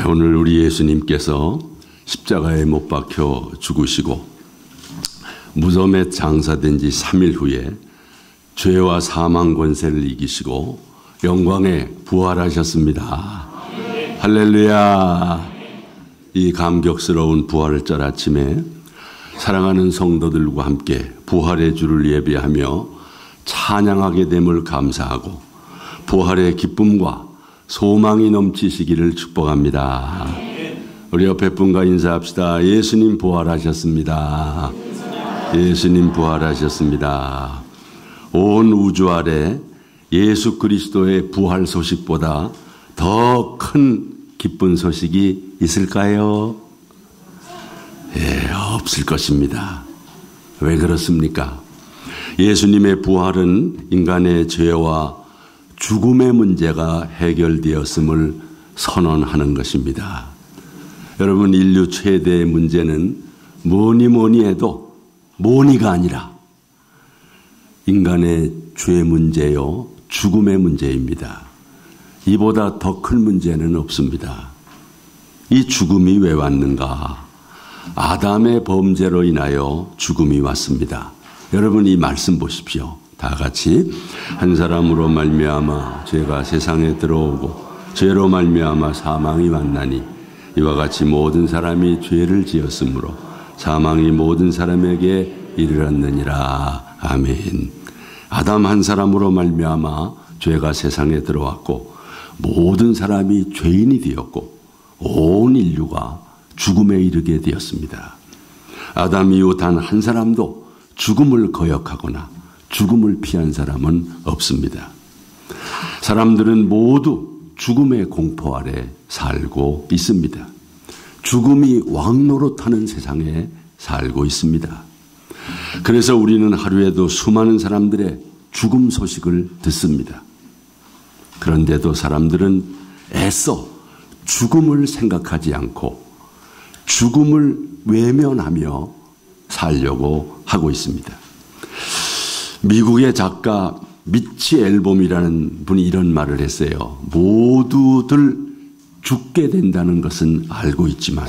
오늘 우리 예수님께서 십자가에 못 박혀 죽으시고 무덤에 장사된 지 3일 후에 죄와 사망 권세를 이기시고 영광에 부활하셨습니다. 할렐루야. 이 감격스러운 부활절 아침에 사랑하는 성도들과 함께 부활의 주를 예배하며 찬양하게 됨을 감사하고 부활의 기쁨과 소망이 넘치시기를 축복합니다. 우리 옆에 분과 인사합시다. 예수님 부활하셨습니다. 예수님 부활하셨습니다. 온 우주 아래 예수 그리스도의 부활 소식보다 더 큰 기쁜 소식이 있을까요? 없을 것입니다. 왜 그렇습니까? 예수님의 부활은 인간의 죄와 죽음의 문제가 해결되었음을 선언하는 것입니다. 여러분, 인류 최대의 문제는 뭐니 해도 뭐니가 아니라 인간의 죄 문제요, 죽음의 문제입니다. 이보다 더 큰 문제는 없습니다. 이 죽음이 왜 왔는가? 아담의 범죄로 인하여 죽음이 왔습니다. 여러분, 이 말씀 보십시오. 다 같이. 한 사람으로 말미암아 죄가 세상에 들어오고 죄로 말미암아 사망이 왔나니 이와 같이 모든 사람이 죄를 지었으므로 사망이 모든 사람에게 이르렀느니라. 아멘. 아담 한 사람으로 말미암아 죄가 세상에 들어왔고 모든 사람이 죄인이 되었고 온 인류가 죽음에 이르게 되었습니다. 아담 이후 단 한 사람도 죽음을 거역하거나 죽음을 피한 사람은 없습니다. 사람들은 모두 죽음의 공포 아래 살고 있습니다. 죽음이 왕노릇하는 세상에 살고 있습니다. 그래서 우리는 하루에도 수많은 사람들의 죽음 소식을 듣습니다. 그런데도 사람들은 애써 죽음을 생각하지 않고 죽음을 외면하며 살려고 하고 있습니다. 미국의 작가 미치 앨범이라는 분이 이런 말을 했어요. 모두들 죽게 된다는 것은 알고 있지만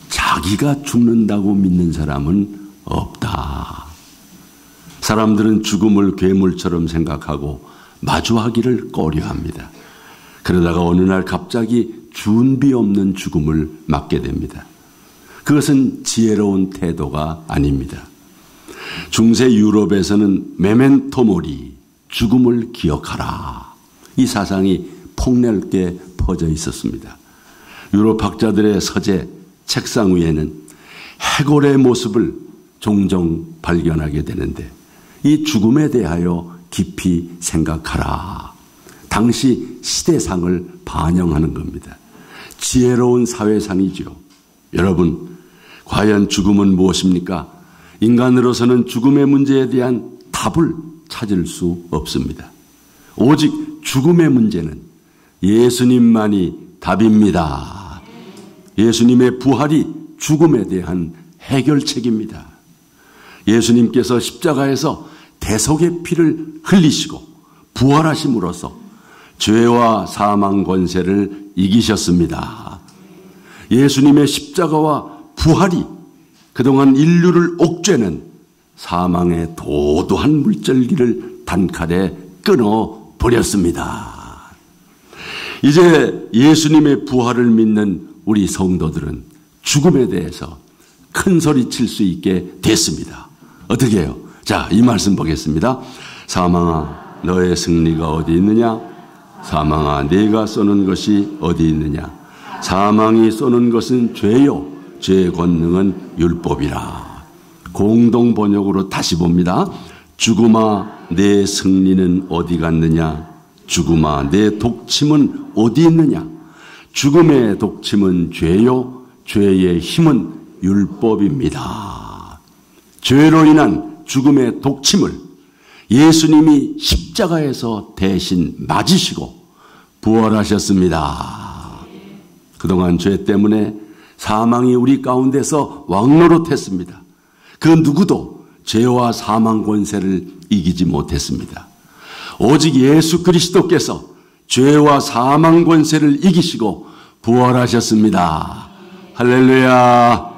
자기가 죽는다고 믿는 사람은 없다. 사람들은 죽음을 괴물처럼 생각하고 마주하기를 꺼려합니다. 그러다가 어느 날 갑자기 준비 없는 죽음을 맞게 됩니다. 그것은 지혜로운 태도가 아닙니다. 중세 유럽에서는 메멘토 모리, 죽음을 기억하라. 이 사상이 폭넓게 퍼져 있었습니다. 유럽 학자들의 서재, 책상 위에는 해골의 모습을 종종 발견하게 되는데 이 죽음에 대하여 깊이 생각하라. 당시 시대상을 반영하는 겁니다. 지혜로운 사회상이죠. 여러분, 과연 죽음은 무엇입니까? 인간으로서는 죽음의 문제에 대한 답을 찾을 수 없습니다. 오직 죽음의 문제는 예수님만이 답입니다. 예수님의 부활이 죽음에 대한 해결책입니다. 예수님께서 십자가에서 대속의 피를 흘리시고 부활하심으로써 죄와 사망 권세를 이기셨습니다. 예수님의 십자가와 부활이 그동안 인류를 옥죄는 사망의 도도한 물줄기를 단칼에 끊어버렸습니다. 이제 예수님의 부활을 믿는 우리 성도들은 죽음에 대해서 큰 소리 칠 수 있게 됐습니다. 어떻게 해요? 자, 이 말씀 보겠습니다. 사망아, 너의 승리가 어디 있느냐? 사망아, 네가 쏘는 것이 어디 있느냐? 사망이 쏘는 것은 죄요, 죄의 권능은 율법이라. 공동 번역으로 다시 봅니다. 죽음아, 내 승리는 어디 갔느냐? 죽음아, 내 독침은 어디 있느냐? 죽음의 독침은 죄요, 죄의 힘은 율법입니다. 죄로 인한 죽음의 독침을 예수님이 십자가에서 대신 맞으시고 부활하셨습니다. 그동안 죄 때문에 사망이 우리 가운데서 왕노릇했습니다. 그 누구도 죄와 사망 권세를 이기지 못했습니다. 오직 예수 그리스도께서 죄와 사망 권세를 이기시고 부활하셨습니다. 할렐루야.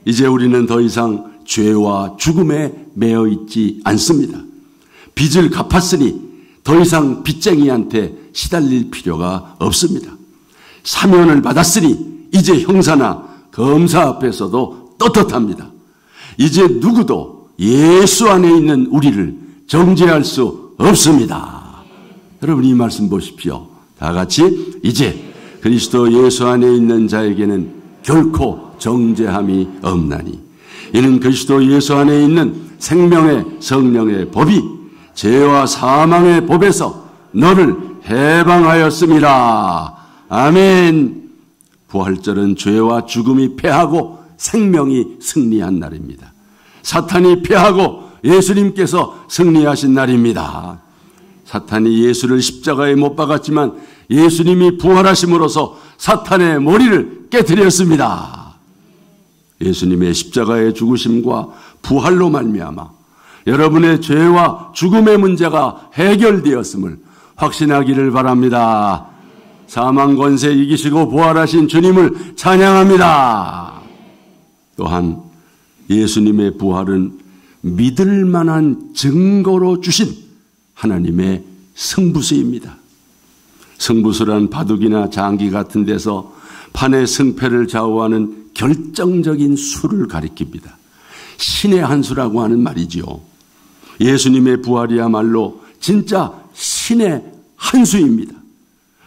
이제 우리는 더 이상 죄와 죽음에 매여 있지 않습니다. 빚을 갚았으니 더 이상 빚쟁이한테 시달릴 필요가 없습니다. 사면을 받았으니 이제 형사나 검사 앞에서도 떳떳합니다. 이제 누구도 예수 안에 있는 우리를 정죄할 수 없습니다. 여러분 이 말씀 보십시오. 다 같이 이제 그리스도 예수 안에 있는 자에게는 결코 정죄함이 없나니 이는 그리스도 예수 안에 있는 생명의 성령의 법이 죄와 사망의 법에서 너를 해방하였음이라. 아멘. 부활절은 죄와 죽음이 패하고 생명이 승리한 날입니다. 사탄이 패하고 예수님께서 승리하신 날입니다. 사탄이 예수를 십자가에 못 박았지만 예수님이 부활하심으로써 사탄의 머리를 깨뜨렸습니다. 예수님의 십자가의 죽으심과 부활로 말미암아 여러분의 죄와 죽음의 문제가 해결되었음을 확신하기를 바랍니다. 사망 권세 이기시고 부활하신 주님을 찬양합니다. 또한 예수님의 부활은 믿을 만한 증거로 주신 하나님의 승부수입니다. 승부수란 바둑이나 장기 같은 데서 판의 승패를 좌우하는 결정적인 수를 가리킵니다. 신의 한 수라고 하는 말이지요. 예수님의 부활이야말로 진짜 신의 한 수입니다.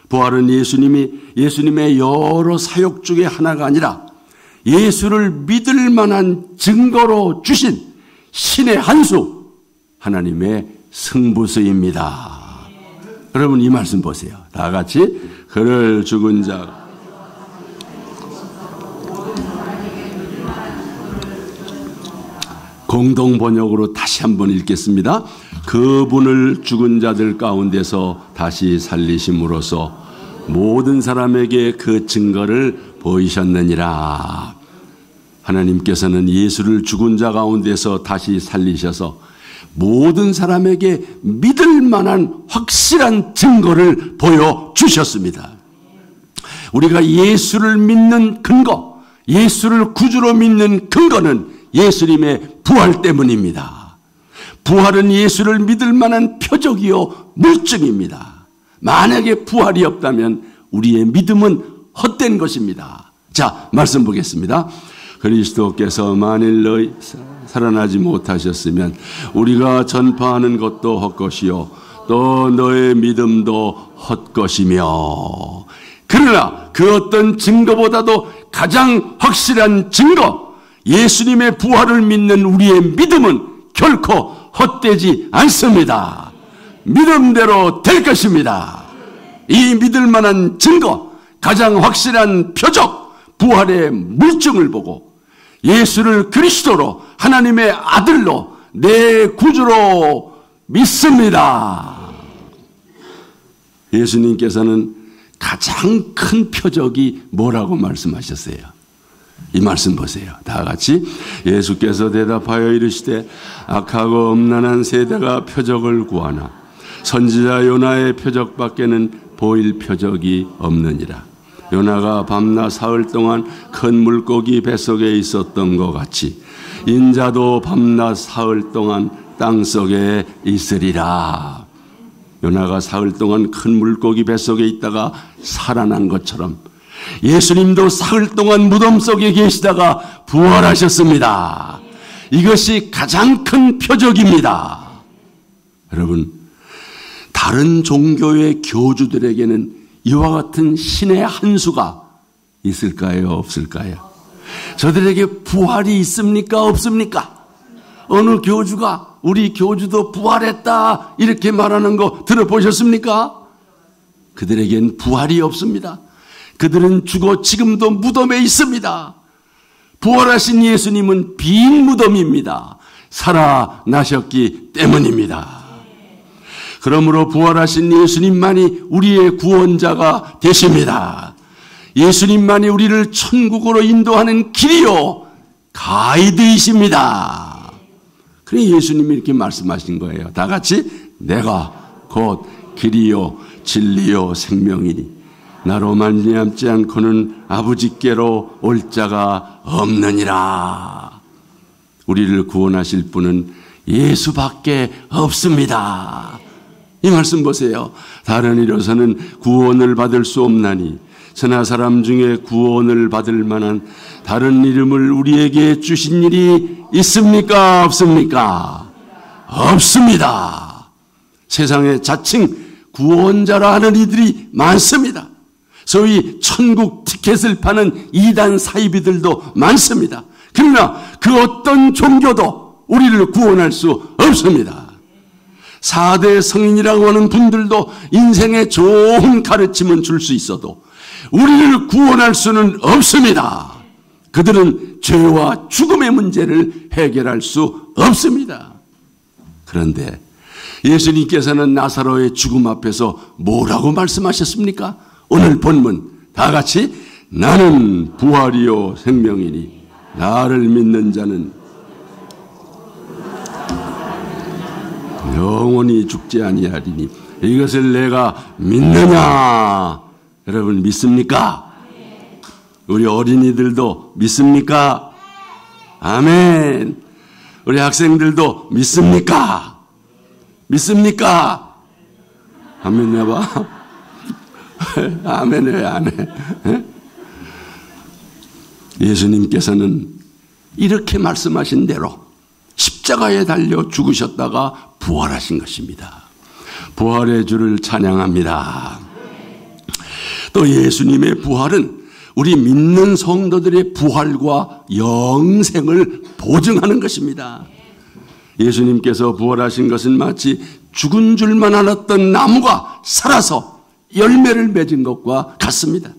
부활은 예수님의 여러 사역 중에 하나가 아니라 예수를 믿을 만한 증거로 주신 신의 한 수, 하나님의 승부수입니다. 여러분 이 말씀 보세요. 다 같이 그를 죽은 자 공동 번역으로 다시 한번 읽겠습니다. 그분을 죽은 자들 가운데서 다시 살리심으로써 모든 사람에게 그 증거를 보이셨느니라. 하나님께서는 예수를 죽은 자 가운데서 다시 살리셔서 모든 사람에게 믿을 만한 확실한 증거를 보여주셨습니다. 우리가 예수를 믿는 근거, 예수를 구주로 믿는 근거는 예수님의 부활 때문입니다. 부활은 예수를 믿을 만한 표적이요 물증입니다. 만약에 부활이 없다면 우리의 믿음은 헛된 것입니다. 자, 말씀 보겠습니다. 그리스도께서 만일 너희 살아나지 못하셨으면 우리가 전파하는 것도 헛것이요 또 너의 믿음도 헛것이며, 그러나 그 어떤 증거보다도 가장 확실한 증거, 예수님의 부활을 믿는 우리의 믿음은 결코 헛되지 않습니다. 믿음대로 될 것입니다. 이 믿을 만한 증거, 가장 확실한 표적, 부활의 물증을 보고 예수를 그리스도로 하나님의 아들로 내 구주로 믿습니다. 예수님께서는 가장 큰 표적이 뭐라고 말씀하셨어요? 이 말씀 보세요. 다 같이. 예수께서 대답하여 이르시되 악하고 음란한 세대가 표적을 구하나 선지자 요나의 표적밖에는 보일 표적이 없느니라. 요나가 밤낮 사흘 동안 큰 물고기 뱃속에 있었던 것 같이 인자도 밤낮 사흘 동안 땅속에 있으리라. 요나가 사흘 동안 큰 물고기 뱃속에 있다가 살아난 것처럼 예수님도 사흘 동안 무덤 속에 계시다가 부활하셨습니다. 이것이 가장 큰 표적입니다. 여러분, 다른 종교의 교주들에게는 이와 같은 신의 한 수가 있을까요? 없을까요? 저들에게 부활이 있습니까? 없습니까? 어느 교주가 우리 교주도 부활했다 이렇게 말하는 거 들어보셨습니까? 그들에겐 부활이 없습니다. 그들은 죽어 지금도 무덤에 있습니다. 부활하신 예수님은 빈 무덤입니다. 살아나셨기 때문입니다. 그러므로 부활하신 예수님만이 우리의 구원자가 되십니다. 예수님만이 우리를 천국으로 인도하는 길이요 가이드이십니다. 그래 예수님이 이렇게 말씀하신 거예요. 다 같이 내가 곧 길이요 진리요 생명이니 나로 말미암지 않고는 아버지께로 올 자가 없느니라. 우리를 구원하실 분은 예수밖에 없습니다. 이 말씀 보세요. 다른 이로서는 구원을 받을 수 없나니 천하 사람 중에 구원을 받을 만한 다른 이름을 우리에게 주신 일이 있습니까? 없습니까? 없습니다. 세상에 자칭 구원자라 하는 이들이 많습니다. 소위 천국 티켓을 파는 이단 사이비들도 많습니다. 그러나 그 어떤 종교도 우리를 구원할 수 없습니다. 4대 성인이라고 하는 분들도 인생에 좋은 가르침은 줄 수 있어도 우리를 구원할 수는 없습니다. 그들은 죄와 죽음의 문제를 해결할 수 없습니다. 그런데 예수님께서는 나사로의 죽음 앞에서 뭐라고 말씀하셨습니까? 오늘 본문 다 같이 나는 부활이요 생명이니 나를 믿는 자는 영원히 죽지 아니하리니 이것을 내가 믿느냐? 여러분 믿습니까? 우리 어린이들도 믿습니까? 아멘. 우리 학생들도 믿습니까? 믿습니까? 아멘 해봐. 아멘 왜 안 해? 예수님께서는 이렇게 말씀하신 대로 십자가에 달려 죽으셨다가 부활하신 것입니다. 부활의 주를 찬양합니다. 또 예수님의 부활은 우리 믿는 성도들의 부활과 영생을 보증하는 것입니다. 예수님께서 부활하신 것은 마치 죽은 줄만 알았던 나무가 살아서 열매를 맺은 것과 같습니다.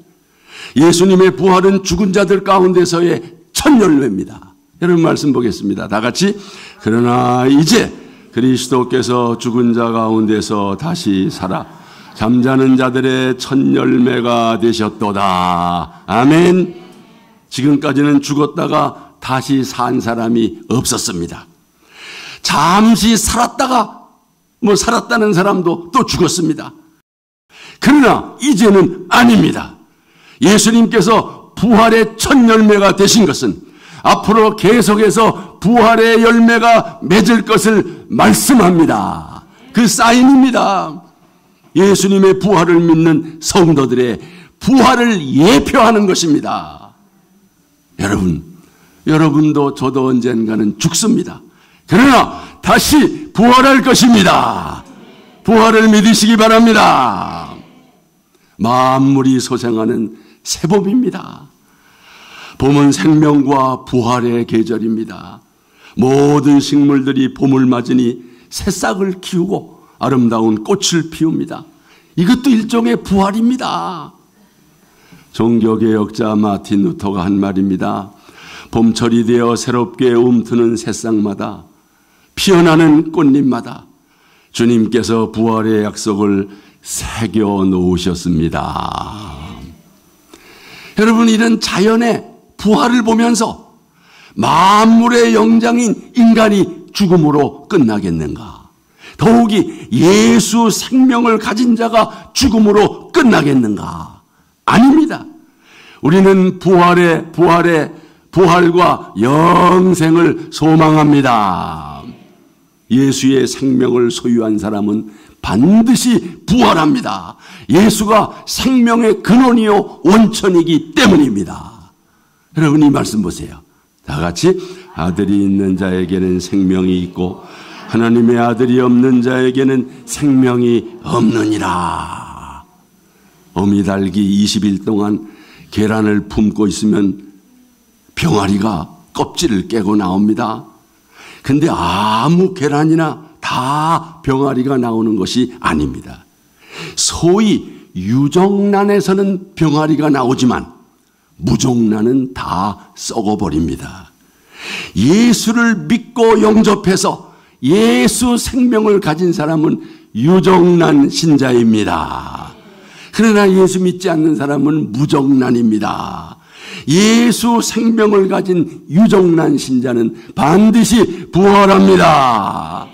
예수님의 부활은 죽은 자들 가운데서의 첫 열매입니다. 여러분 말씀 보겠습니다. 다 같이 그러나 이제 그리스도께서 죽은 자 가운데서 다시 살아 잠자는 자들의 첫 열매가 되셨도다. 아멘. 지금까지는 죽었다가 다시 산 사람이 없었습니다. 잠시 살았다가 살았다는 사람도 또 죽었습니다. 그러나 이제는 아닙니다. 예수님께서 부활의 첫 열매가 되신 것은 앞으로 계속해서 부활의 열매가 맺을 것을 말씀합니다. 그 사인입니다. 예수님의 부활을 믿는 성도들의 부활을 예표하는 것입니다. 여러분도 저도 언젠가는 죽습니다. 그러나 다시 부활할 것입니다. 부활을 믿으시기 바랍니다. 만물이 소생하는 새봄입니다. 봄은 생명과 부활의 계절입니다. 모든 식물들이 봄을 맞으니 새싹을 키우고 아름다운 꽃을 피웁니다. 이것도 일종의 부활입니다. 종교개혁자 마틴 루터가 한 말입니다. 봄철이 되어 새롭게 움트는 새싹마다 피어나는 꽃잎마다 주님께서 부활의 약속을 새겨 놓으셨습니다. 여러분, 이런 자연의 부활을 보면서 만물의 영장인 인간이 죽음으로 끝나겠는가? 더욱이 예수 생명을 가진 자가 죽음으로 끝나겠는가? 아닙니다. 우리는 부활과 영생을 소망합니다. 예수의 생명을 소유한 사람은 반드시 부활합니다. 예수가 생명의 근원이요 원천이기 때문입니다. 여러분 이 말씀 보세요. 다 같이 아들이 있는 자에게는 생명이 있고 하나님의 아들이 없는 자에게는 생명이 없느니라. 어미달기 20일 동안 계란을 품고 있으면 병아리가 껍질을 깨고 나옵니다. 근데 아무 계란이나 다 병아리가 나오는 것이 아닙니다. 소위 유정란에서는 병아리가 나오지만 무정란은 다 썩어버립니다. 예수를 믿고 영접해서 예수 생명을 가진 사람은 유정란 신자입니다. 그러나 예수 믿지 않는 사람은 무정란입니다. 예수 생명을 가진 유정란 신자는 반드시 부활합니다.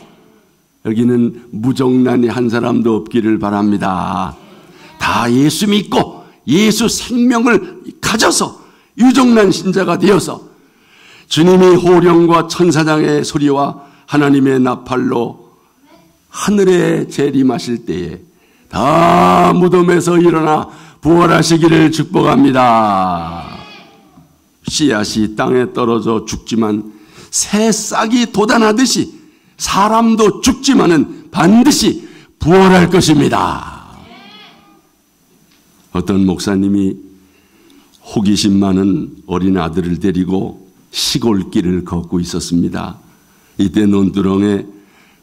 여기는 무정란이 한 사람도 없기를 바랍니다. 다 예수 믿고 예수 생명을 가져서 유종난 신자가 되어서 주님이 호령과 천사장의 소리와 하나님의 나팔로 하늘에 재림하실 때에 다 무덤에서 일어나 부활하시기를 축복합니다. 씨앗이 땅에 떨어져 죽지만 새싹이 돋아나듯이 사람도 죽지만은 반드시 부활할 것입니다. 어떤 목사님이 호기심 많은 어린 아들을 데리고 시골길을 걷고 있었습니다. 이때 논두렁에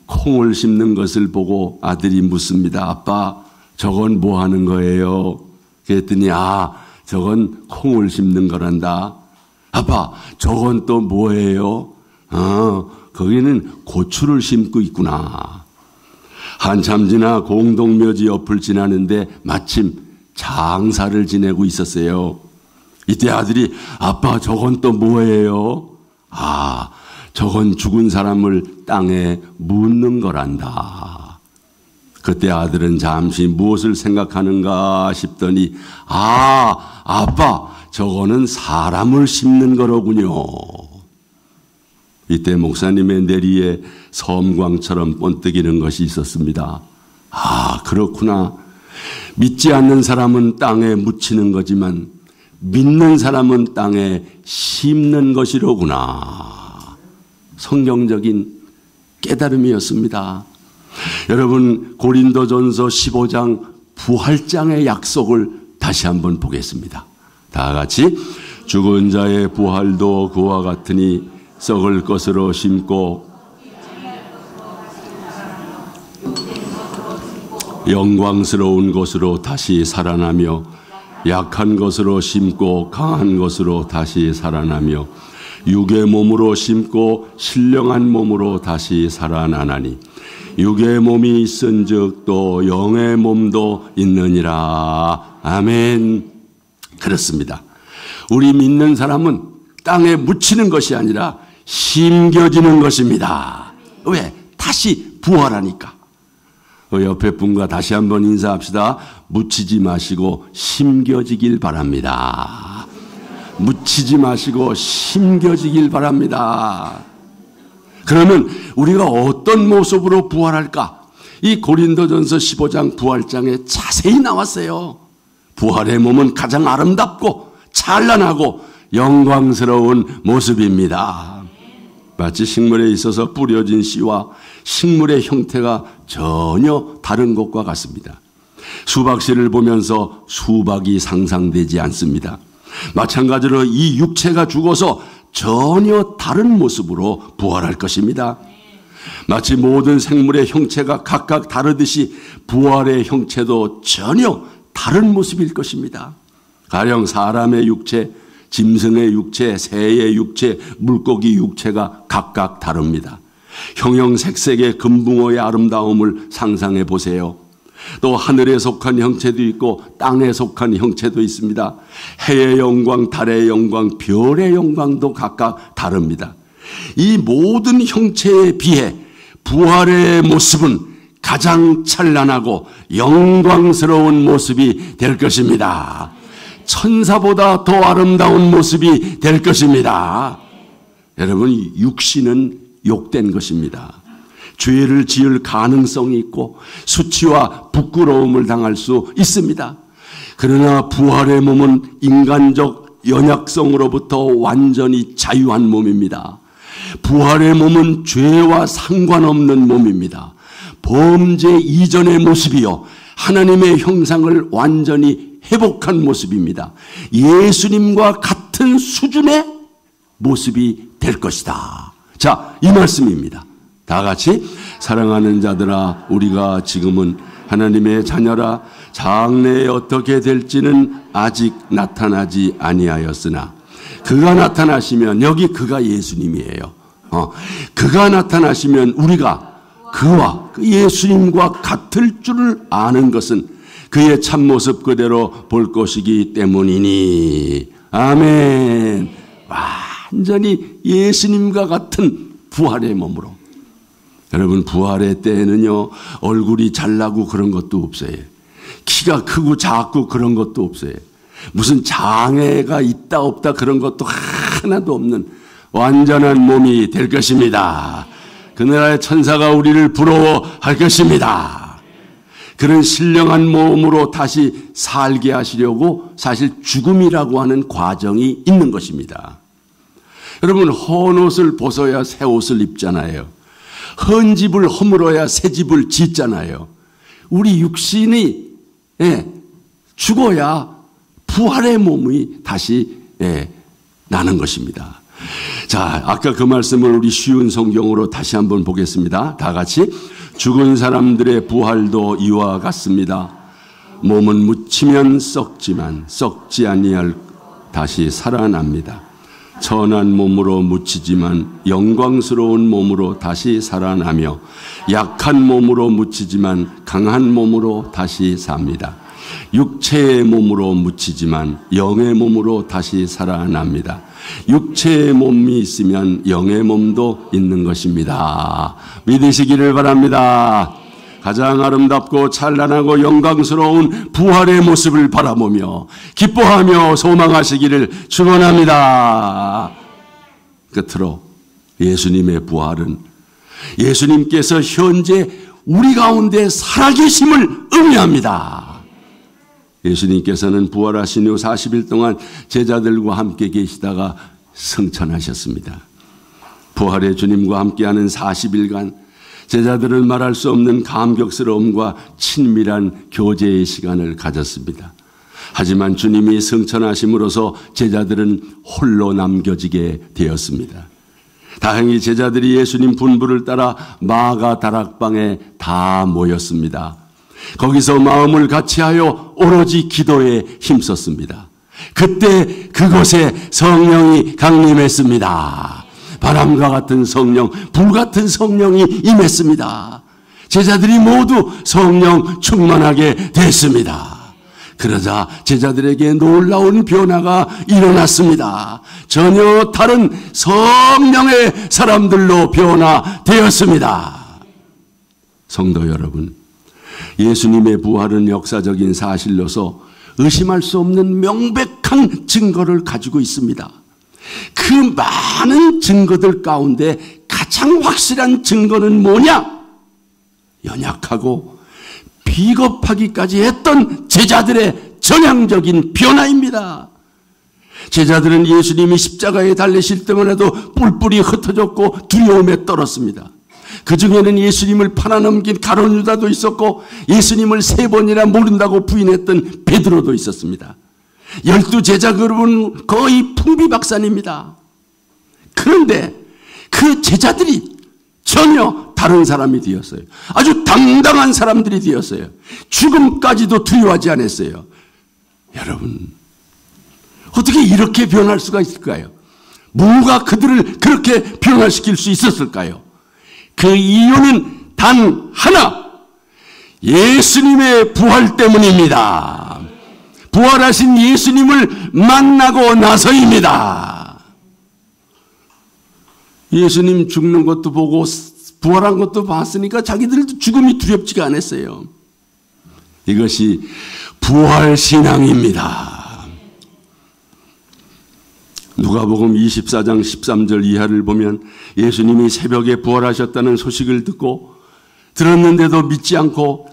콩을 심는 것을 보고 아들이 묻습니다. 아빠, 저건 뭐 하는 거예요? 그랬더니 저건 콩을 심는 거란다. 아빠, 저건 또 뭐예요? 거기는 고추를 심고 있구나. 한참 지나 공동묘지 옆을 지나는데 마침 장사를 지내고 있었어요. 이때 아들이 아빠, 저건 또 뭐예요? 저건 죽은 사람을 땅에 묻는 거란다. 그때 아들은 잠시 무엇을 생각하는가 싶더니 아빠, 저거는 사람을 심는 거로군요. 이때 목사님의 내리에 섬광처럼 번뜩이는 것이 있었습니다. 그렇구나. 믿지 않는 사람은 땅에 묻히는 거지만 믿는 사람은 땅에 심는 것이로구나. 성경적인 깨달음이었습니다. 여러분, 고린도전서 15장 부활장의 약속을 다시 한번 보겠습니다. 다 같이 죽은 자의 부활도 그와 같으니 썩을 것으로 심고 영광스러운 것으로 다시 살아나며 약한 것으로 심고 강한 것으로 다시 살아나며 육의 몸으로 심고 신령한 몸으로 다시 살아나나니 육의 몸이 있은즉 또 영의 몸도 있느니라. 아멘. 그렇습니다. 우리 믿는 사람은 땅에 묻히는 것이 아니라 심겨지는 것입니다. 왜? 다시 부활하니까. 옆에 분과 다시 한번 인사합시다. 묻히지 마시고 심겨지길 바랍니다. 묻히지 마시고 심겨지길 바랍니다. 그러면 우리가 어떤 모습으로 부활할까? 이 고린도전서 15장 부활장에 자세히 나왔어요. 부활의 몸은 가장 아름답고 찬란하고 영광스러운 모습입니다. 마치 식물에 있어서 뿌려진 씨와 식물의 형태가 전혀 다른 것과 같습니다. 수박씨를 보면서 수박이 상상되지 않습니다. 마찬가지로 이 육체가 죽어서 전혀 다른 모습으로 부활할 것입니다. 마치 모든 생물의 형체가 각각 다르듯이 부활의 형체도 전혀 다른 모습일 것입니다. 가령 사람의 육체, 짐승의 육체, 새의 육체, 물고기 육체가 각각 다릅니다. 형형색색의 금붕어의 아름다움을 상상해 보세요. 또 하늘에 속한 형체도 있고 땅에 속한 형체도 있습니다. 해의 영광, 달의 영광, 별의 영광도 각각 다릅니다. 이 모든 형체에 비해 부활의 모습은 가장 찬란하고 영광스러운 모습이 될 것입니다. 천사보다 더 아름다운 모습이 될 것입니다. 여러분, 육신은 욕된 것입니다. 죄를 지을 가능성이 있고 수치와 부끄러움을 당할 수 있습니다. 그러나 부활의 몸은 인간적 연약성으로부터 완전히 자유한 몸입니다. 부활의 몸은 죄와 상관없는 몸입니다. 범죄 이전의 모습이요, 하나님의 형상을 완전히 회복한 모습입니다. 예수님과 같은 수준의 모습이 될 것이다. 자, 이 말씀입니다. 다 같이 사랑하는 자들아, 우리가 지금은 하나님의 자녀라. 장래에 어떻게 될지는 아직 나타나지 아니하였으나 그가 나타나시면, 여기 그가 예수님이에요. 그가 나타나시면 우리가 그와 그 예수님과 같을 줄을 아는 것은 그의 참모습 그대로 볼 것이기 때문이니. 아멘. 완전히 예수님과 같은 부활의 몸으로. 여러분, 부활의 때에는요, 얼굴이 잘나고 그런 것도 없어요. 키가 크고 작고 그런 것도 없어요. 무슨 장애가 있다 없다 그런 것도 하나도 없는 완전한 몸이 될 것입니다. 그날의 천사가 우리를 부러워할 것입니다. 그런 신령한 몸으로 다시 살게 하시려고 사실 죽음이라고 하는 과정이 있는 것입니다. 여러분, 헌 옷을 벗어야 새 옷을 입잖아요. 헌 집을 허물어야 새 집을 짓잖아요. 우리 육신이 죽어야 부활의 몸이 다시 나는 것입니다. 자, 아까 그 말씀을 우리 쉬운 성경으로 다시 한번 보겠습니다. 다 같이. 죽은 사람들의 부활도 이와 같습니다. 몸은 묻히면 썩지만 썩지 아니할 다시 살아납니다. 천한 몸으로 묻히지만 영광스러운 몸으로 다시 살아나며 약한 몸으로 묻히지만 강한 몸으로 다시 삽니다. 육체의 몸으로 묻히지만 영의 몸으로 다시 살아납니다. 육체의 몸이 있으면 영의 몸도 있는 것입니다. 믿으시기를 바랍니다. 가장 아름답고 찬란하고 영광스러운 부활의 모습을 바라보며 기뻐하며 소망하시기를 축원합니다. 끝으로 예수님의 부활은 예수님께서 현재 우리 가운데 살아계심을 의미합니다. 예수님께서는 부활하신 후 40일 동안 제자들과 함께 계시다가 승천하셨습니다. 부활의 주님과 함께하는 40일간 제자들은 말할 수 없는 감격스러움과 친밀한 교제의 시간을 가졌습니다. 하지만 주님이 승천하심으로써 제자들은 홀로 남겨지게 되었습니다. 다행히 제자들이 예수님 분부를 따라 마가 다락방에 다 모였습니다. 거기서 마음을 같이하여 오로지 기도에 힘썼습니다. 그때 그곳에 성령이 강림했습니다. 바람과 같은 성령, 불 같은 성령이 임했습니다. 제자들이 모두 성령 충만하게 됐습니다. 그러자 제자들에게 놀라운 변화가 일어났습니다. 전혀 다른 성령의 사람들로 변화되었습니다. 성도 여러분, 예수님의 부활은 역사적인 사실로서 의심할 수 없는 명백한 증거를 가지고 있습니다. 그 많은 증거들 가운데 가장 확실한 증거는 뭐냐? 연약하고 비겁하기까지 했던 제자들의 전향적인 변화입니다. 제자들은 예수님이 십자가에 달리실 때만 해도 뿔뿔이 흩어졌고 두려움에 떨었습니다. 그 중에는 예수님을 팔아넘긴 가룟 유다도 있었고 예수님을 3번이나 모른다고 부인했던 베드로도 있었습니다. 12 제자 그룹은 거의 풍비박산입니다. 그런데 그 제자들이 전혀 다른 사람이 되었어요. 아주 당당한 사람들이 되었어요. 죽음까지도 두려워하지 않았어요. 여러분, 어떻게 이렇게 변할 수가 있을까요? 뭐가 그들을 그렇게 변화시킬 수 있었을까요? 그 이유는 단 하나, 예수님의 부활 때문입니다. 부활하신 예수님을 만나고 나서입니다. 예수님 죽는 것도 보고 부활한 것도 봤으니까 자기들도 죽음이 두렵지가 않았어요. 이것이 부활신앙입니다. 누가복음 24장 13절 이하를 보면 예수님이 새벽에 부활하셨다는 소식을 듣고 들었는데도 믿지 않고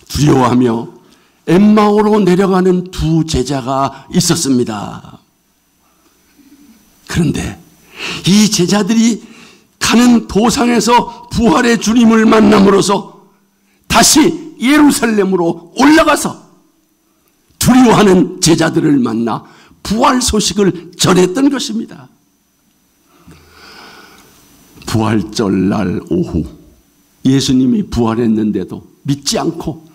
두려워하며 엠마오로 내려가는 2 제자가 있었습니다. 그런데 이 제자들이 가는 도상에서 부활의 주님을 만남으로써 다시 예루살렘으로 올라가서 두려워하는 제자들을 만나 부활 소식을 전했던 것입니다. 부활절 날 오후 예수님이 부활했는데도 믿지 않고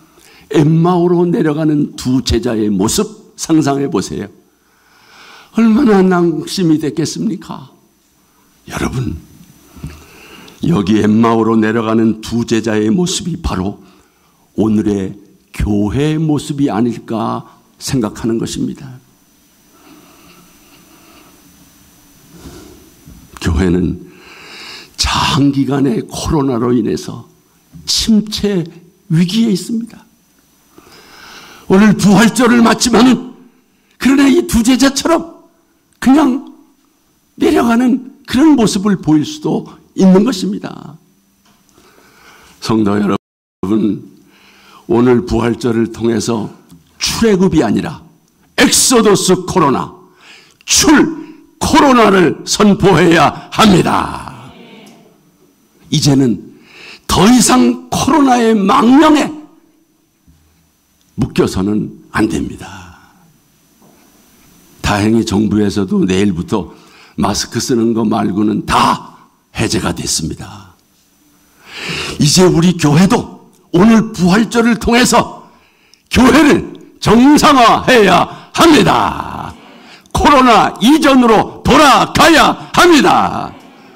엠마오로 내려가는 2 제자의 모습 상상해 보세요. 얼마나 낙심이 됐겠습니까? 여러분, 여기 엠마오로 내려가는 2 제자의 모습이 바로 오늘의 교회의 모습이 아닐까 생각하는 것입니다. 교회는 장기간의 코로나로 인해서 침체 위기에 있습니다. 오늘 부활절을 맞지만은 두 제자처럼 그냥 내려가는 그런 모습을 보일 수도 있는 것입니다. 성도 여러분, 오늘 부활절을 통해서 출애굽이 아니라 엑소더스 코로나, 코로나를 선포해야 합니다. 이제는 더 이상 코로나의 망령에 묶여서는 안 됩니다. 다행히 정부에서도 내일부터 마스크 쓰는 거 말고는 다 해제가 됐습니다. 이제 우리 교회도 오늘 부활절을 통해서 교회를 정상화해야 합니다. 코로나 이전으로 돌아가야 합니다.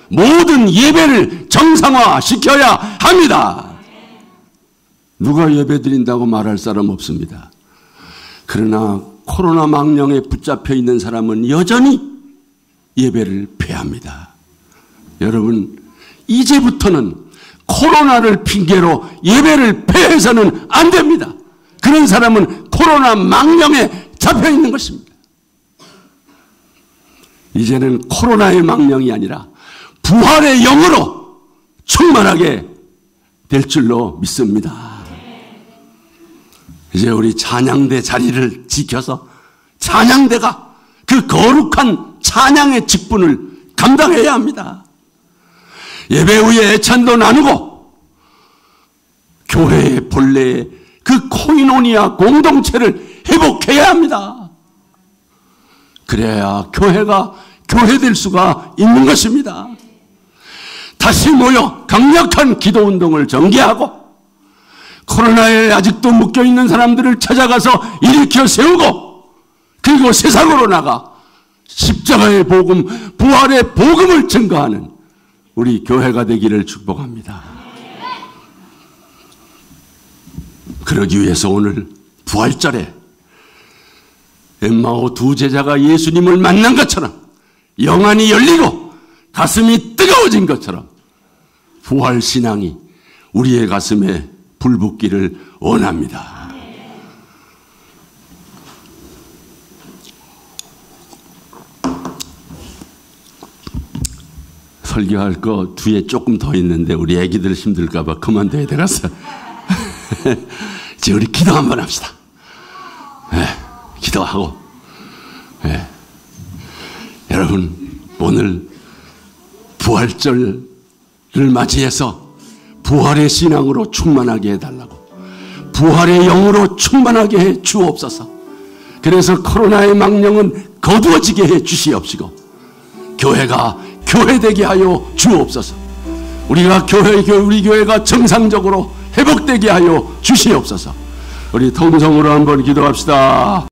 모든 예배를 정상화시켜야 합니다. 누가 예배 드린다고 말할 사람 없습니다. 그러나 코로나 망령에 붙잡혀 있는 사람은 여전히 예배를 폐합니다. 여러분, 이제부터는 코로나를 핑계로 예배를 폐해서는 안 됩니다. 그런 사람은 코로나 망령에 잡혀 있는 것입니다. 이제는 코로나의 망령이 아니라 부활의 영으로 충만하게 될 줄로 믿습니다. 이제 우리 찬양대 자리를 지켜서 찬양대가 그 거룩한 찬양의 직분을 감당해야 합니다. 예배 후에 애찬도 나누고 교회의 본래의 그 코이노니아 공동체를 회복해야 합니다. 그래야 교회가 교회될 수가 있는 것입니다. 다시 모여 강력한 기도운동을 전개하고 코로나에 아직도 묶여있는 사람들을 찾아가서 일으켜 세우고 그리고 세상으로 나가 십자가의 복음, 부활의 복음을 증거하는 우리 교회가 되기를 축복합니다. 그러기 위해서 오늘 부활절에 엠마오 두 제자가 예수님을 만난 것처럼 영안이 열리고 가슴이 뜨거워진 것처럼 부활신앙이 우리의 가슴에 불붙기를 원합니다. 설교할 거 뒤에 조금 더 있는데 우리 애기들 힘들까 봐 그만둬야 되겠어. 이제 우리 기도 한번 합시다. 네, 기도하고. 네. 여러분, 오늘 부활절을 맞이해서 부활의 신앙으로 충만하게 해달라고, 부활의 영으로 충만하게 해 주옵소서. 그래서 코로나의 망령은 거두어지게 해 주시옵시고 교회가 교회되게 하여 주옵소서. 우리 교회가 정상적으로 회복되게 하여 주시옵소서. 우리 통성으로 한번 기도합시다.